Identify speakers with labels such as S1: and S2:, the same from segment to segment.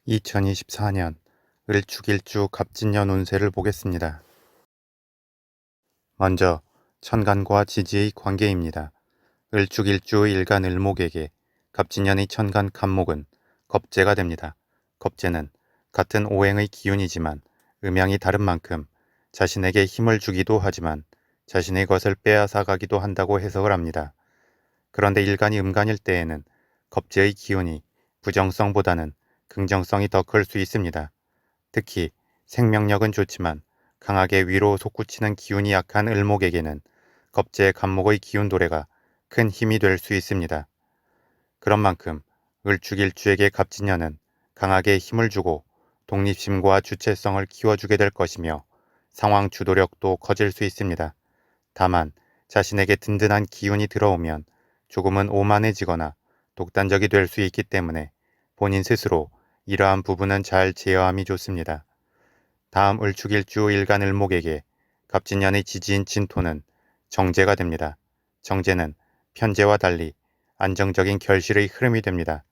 S1: 2024년 을축일주 갑진년 운세를 보겠습니다. 먼저 천간과 지지의 관계입니다. 을축일주 일간 을목에게 갑진년의 천간 갑목은 겁재가 됩니다. 겁재는 같은 오행의 기운이지만 음양이 다른 만큼 자신에게 힘을 주기도 하지만 자신의 것을 빼앗아 가기도 한다고 해석을 합니다. 그런데 일간이 음간일 때에는 겁재의 기운이 부정성보다는 긍정성이 더 클 수 있습니다. 특히 생명력은 좋지만 강하게 위로 솟구치는 기운이 약한 을목에게는 겁재 갑목의 기운 도래가 큰 힘이 될 수 있습니다. 그런 만큼 을축일주에게 갑진년은 강하게 힘을 주고 독립심과 주체성을 키워주게 될 것이며 상황 주도력도 커질 수 있습니다. 다만 자신에게 든든한 기운이 들어오면 조금은 오만해지거나 독단적이 될 수 있기 때문에 본인 스스로 이러한 부분은 잘 제어함이 좋습니다. 다음 을축일주 일간 을목에게 갑진년의 지지인 진토는 정제가 됩니다. 정제는 편제와 달리 안정적인 결실의 흐름이 됩니다.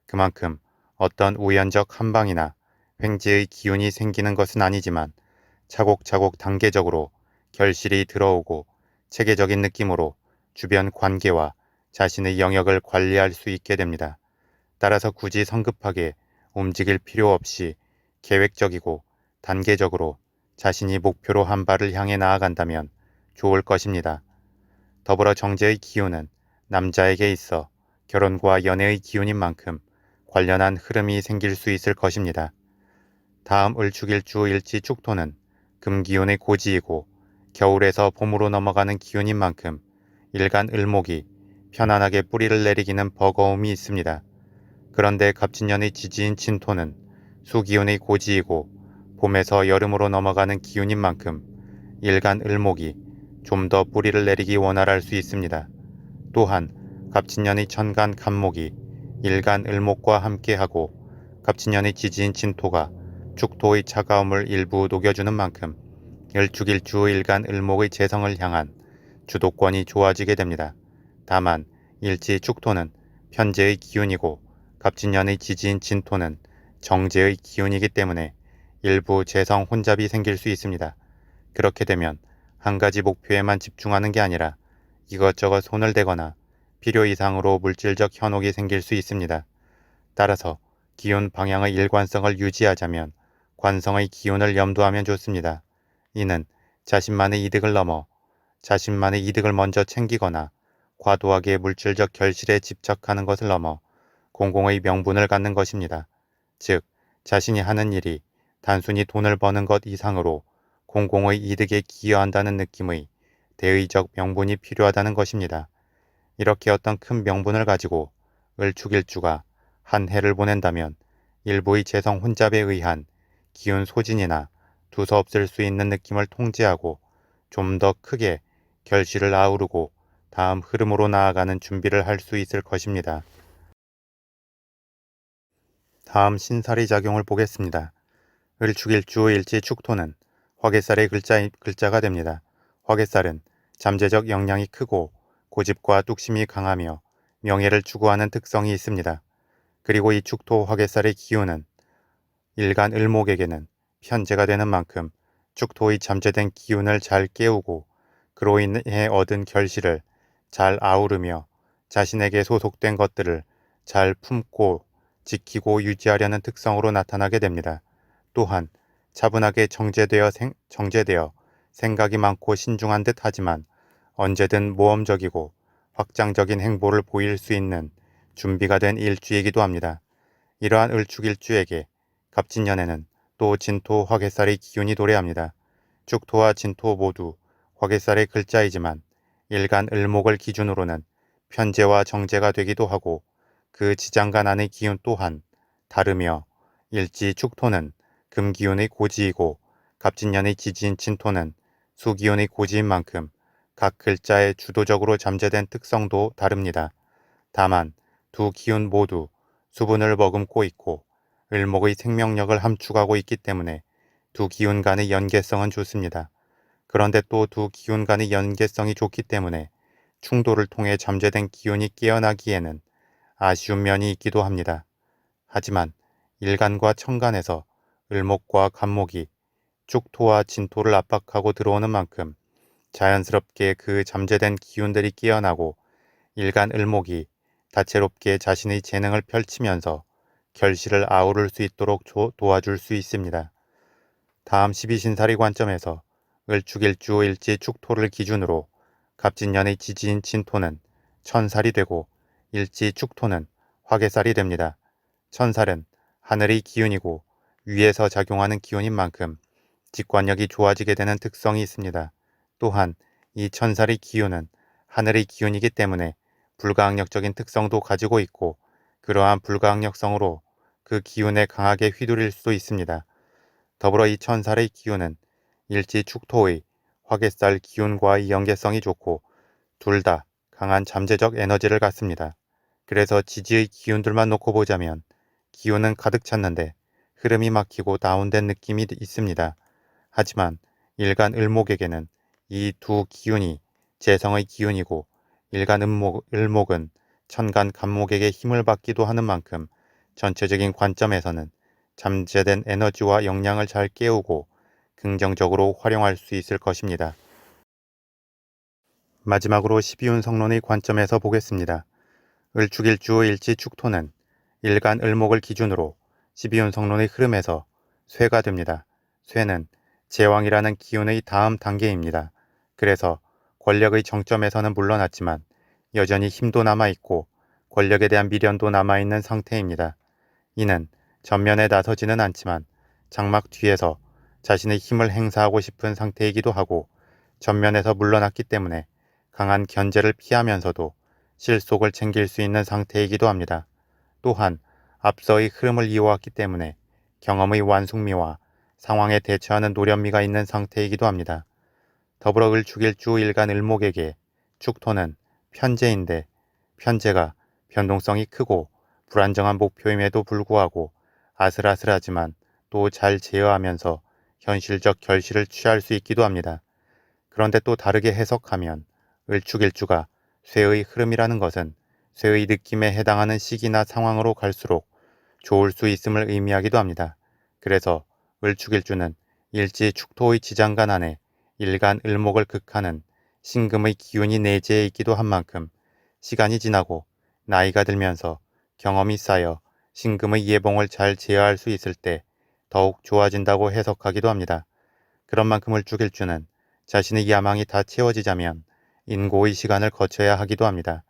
S1: 그만큼 어떤 우연적 한방이나 횡재의 기운이 생기는 것은 아니지만 차곡차곡 단계적으로 결실이 들어오고 체계적인 느낌으로 주변 관계와 자신의 영역을 관리할 수 있게 됩니다. 따라서 굳이 성급하게 움직일 필요 없이 계획적이고 단계적으로 자신이 목표로 한 발을 향해 나아간다면 좋을 것입니다. 더불어 정제의 기운은 남자에게 있어 결혼과 연애의 기운인 만큼 관련한 흐름이 생길 수 있을 것입니다. 다음 을축일주 일지축토는 금기운의 고지이고 겨울에서 봄으로 넘어가는 기운인 만큼 일간 을목이 편안하게 뿌리를 내리기는 버거움이 있습니다. 그런데 갑진년의 지지인 진토는 수기운의 고지이고 봄에서 여름으로 넘어가는 기운인 만큼 일간 을목이 좀 더 뿌리를 내리기 원활할 수 있습니다. 또한 갑진년의 천간 갑목이 일간 을목과 함께하고 갑진년의 지지인 진토가 축토의 차가움을 일부 녹여주는 만큼 을축일주 일간 을목의 재성을 향한 주도권이 좋아지게 됩니다. 다만 일지 축토는 편재의 기운이고 갑진년의 지지인 진토는 정제의 기운이기 때문에 일부 재성 혼잡이 생길 수 있습니다. 그렇게 되면 한 가지 목표에만 집중하는 게 아니라 이것저것 손을 대거나 필요 이상으로 물질적 현혹이 생길 수 있습니다. 따라서 기운 방향의 일관성을 유지하자면 관성의 기운을 염두하면 좋습니다. 이는 자신만의 이득을 넘어 자신만의 이득을 먼저 챙기거나 과도하게 물질적 결실에 집착하는 것을 넘어 공공의 명분을 갖는 것입니다. 즉, 자신이 하는 일이 단순히 돈을 버는 것 이상으로 공공의 이득에 기여한다는 느낌의 대의적 명분이 필요하다는 것입니다. 이렇게 어떤 큰 명분을 가지고 을축일주가 한 해를 보낸다면 일부의 재성 혼잡에 의한 기운 소진이나 두서없을 수 있는 느낌을 통제하고 좀 더 크게 결실을 아우르고 다음 흐름으로 나아가는 준비를 할 수 있을 것입니다. 다음 신살이 작용을 보겠습니다. 을축일주 일지축토는 화개살의 글자가 됩니다. 화개살은 잠재적 역량이 크고 고집과 뚝심이 강하며 명예를 추구하는 특성이 있습니다. 그리고 이 축토 화개살의 기운은 일간 을목에게는 편재가 되는 만큼 축토의 잠재된 기운을 잘 깨우고 그로 인해 얻은 결실을 잘 아우르며 자신에게 소속된 것들을 잘 품고 지키고 유지하려는 특성으로 나타나게 됩니다. 또한 차분하게 정제되어 생각이 많고 신중한 듯 하지만 언제든 모험적이고 확장적인 행보를 보일 수 있는 준비가 된 일주이기도 합니다. 이러한 을축일주에게 갑진년에는 또 진토 화개살의 기운이 도래합니다. 축토와 진토 모두 화개살의 글자이지만 일간 을목을 기준으로는 편재와 정제가 되기도 하고 그 지장간 안의 기운 또한 다르며 일지 축토는 금기운의 고지이고 갑진년의 지지인 진토는 수기운의 고지인 만큼 각 글자에 주도적으로 잠재된 특성도 다릅니다. 다만 두 기운 모두 수분을 머금고 있고 을목의 생명력을 함축하고 있기 때문에 두 기운 간의 연계성은 좋습니다. 그런데 또 두 기운 간의 연계성이 좋기 때문에 충돌을 통해 잠재된 기운이 깨어나기에는 아쉬운 면이 있기도 합니다. 하지만 일간과 천간에서 을목과 간목이 축토와 진토를 압박하고 들어오는 만큼 자연스럽게 그 잠재된 기운들이 깨어나고 일간 을목이 다채롭게 자신의 재능을 펼치면서 결실을 아우를 수 있도록 도와줄 수 있습니다. 다음 12신살이 관점에서 을축일주 일지 축토를 기준으로 갑진년의 지지인 진토는 천살이 되고 일지 축토는 화개살이 됩니다. 천살은 하늘의 기운이고 위에서 작용하는 기운인 만큼 직관력이 좋아지게 되는 특성이 있습니다. 또한 이 천살의 기운은 하늘의 기운이기 때문에 불가항력적인 특성도 가지고 있고 그러한 불가항력성으로 그 기운에 강하게 휘둘릴 수도 있습니다. 더불어 이 천살의 기운은 일지 축토의 화개살 기운과의 연계성이 좋고 둘 다 강한 잠재적 에너지를 갖습니다. 그래서 지지의 기운들만 놓고 보자면 기운은 가득 찼는데 흐름이 막히고 다운된 느낌이 있습니다. 하지만 일간 을목에게는 이 두 기운이 재성의 기운이고 일간 을목은 천간 간목에게 힘을 받기도 하는 만큼 전체적인 관점에서는 잠재된 에너지와 역량을 잘 깨우고 긍정적으로 활용할 수 있을 것입니다. 마지막으로 12운 성론의 관점에서 보겠습니다. 을축일주 일지축토는 일간 을목을 기준으로 12운 성론의 흐름에서 쇠가 됩니다. 쇠는 제왕이라는 기운의 다음 단계입니다. 그래서 권력의 정점에서는 물러났지만 여전히 힘도 남아있고 권력에 대한 미련도 남아있는 상태입니다. 이는 전면에 나서지는 않지만 장막 뒤에서 자신의 힘을 행사하고 싶은 상태이기도 하고 전면에서 물러났기 때문에 강한 견제를 피하면서도 실속을 챙길 수 있는 상태이기도 합니다. 또한 앞서의 흐름을 이어왔기 때문에 경험의 완숙미와 상황에 대처하는 노련미가 있는 상태이기도 합니다. 더불어 을축일주 일간 을목에게 축토는 편재인데 편재가 변동성이 크고 불안정한 목표임에도 불구하고 아슬아슬하지만 또 잘 제어하면서 현실적 결실을 취할 수 있기도 합니다. 그런데 또 다르게 해석하면 을축일주가 쇠의 흐름이라는 것은 쇠의 느낌에 해당하는 시기나 상황으로 갈수록 좋을 수 있음을 의미하기도 합니다. 그래서 을축일주는 일지 축토의 지장간 안에 일간 을목을 극하는 신금의 기운이 내재해 있기도 한 만큼 시간이 지나고 나이가 들면서 경험이 쌓여 신금의 예봉을 잘 제어할 수 있을 때 더욱 좋아진다고 해석하기도 합니다. 그런 만큼 을축일주는 자신의 야망이 다 채워지자면 인고의 시간을 거쳐야 하기도 합니다.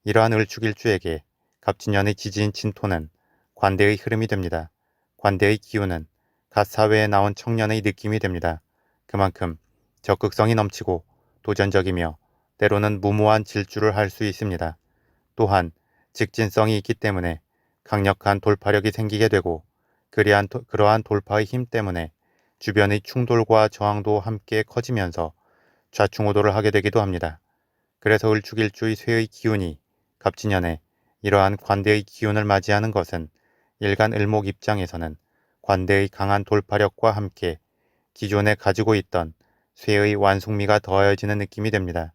S1: 이러한 을축일주에게 갑진년의 지지인 진토는 관대의 흐름이 됩니다. 관대의 기운은 갓 사회에 나온 청년의 느낌이 됩니다. 그만큼 적극성이 넘치고 도전적이며 때로는 무모한 질주를 할 수 있습니다. 또한 직진성이 있기 때문에 강력한 돌파력이 생기게 되고 그러한 돌파의 힘 때문에 주변의 충돌과 저항도 함께 커지면서 좌충우돌을 하게 되기도 합니다. 그래서 을축일주의 쇠의 기운이 갑진년에 이러한 관대의 기운을 맞이하는 것은 일간 을목 입장에서는 관대의 강한 돌파력과 함께 기존에 가지고 있던 쇠의 완숙미가 더해지는 느낌이 됩니다.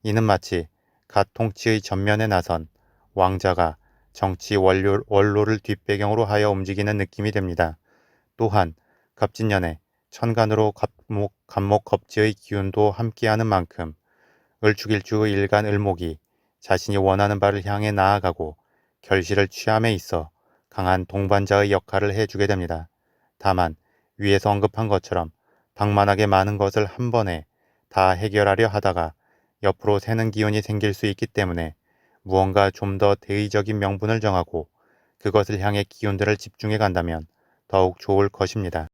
S1: 이는 마치 갓 통치의 전면에 나선 왕자가 정치 원로를 뒷배경으로 하여 움직이는 느낌이 됩니다. 또한 갑진년에 천간으로 간목 겁지의 기운도 함께하는 만큼 을축일주의 일간 을목이 자신이 원하는 바를 향해 나아가고 결실을 취함에 있어 강한 동반자의 역할을 해주게 됩니다. 다만 위에서 언급한 것처럼 방만하게 많은 것을 한 번에 다 해결하려 하다가 옆으로 새는 기운이 생길 수 있기 때문에 무언가 좀 더 대의적인 명분을 정하고 그것을 향해 기운들을 집중해 간다면 더욱 좋을 것입니다.